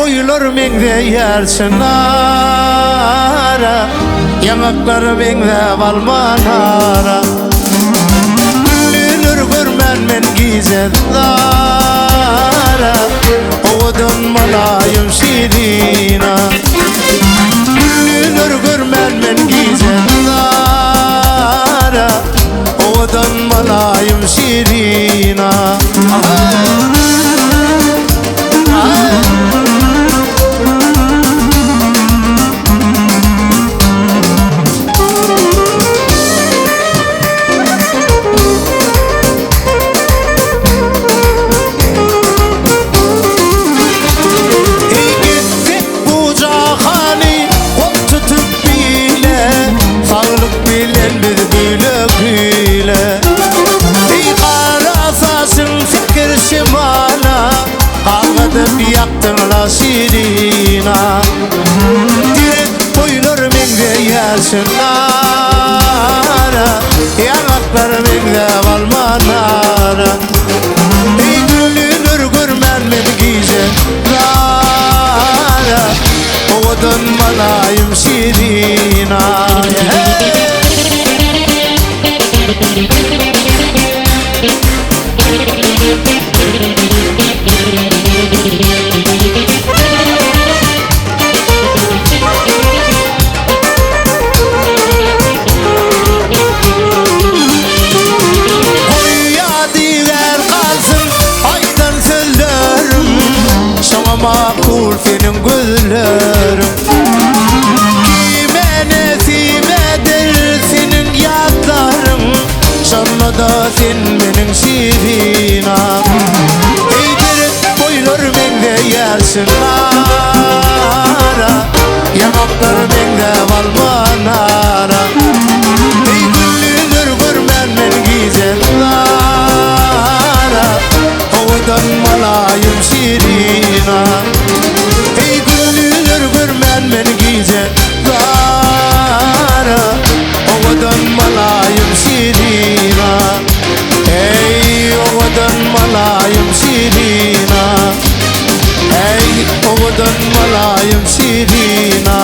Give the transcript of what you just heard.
boylar mende yersinara, yanaklar mende balmanara. Lülür görmen men gizenlara, oğudun malayım şirina. Lülür görmen men gizenlara, oğudun malayım şirina. Yaktınla şirina, direk boylar mende yersinara, yanaklar mende balmanara. Ey gülünür görmen men gizenlara, oğudun malayım şirina. Makul senin gözlerin, kime nesibedir senin yadların, sana da sen benim şirina. Ey direk boylar mende yersinara, yanaklar mende balmanara. Ey gülünür görmen men gizenlara, oğudun malayım şirina. Ey gülünür görmen men gizenlara, oğudun malayım şirina. Ey oğudun malayım şirina, ey oğudun malayım şirina.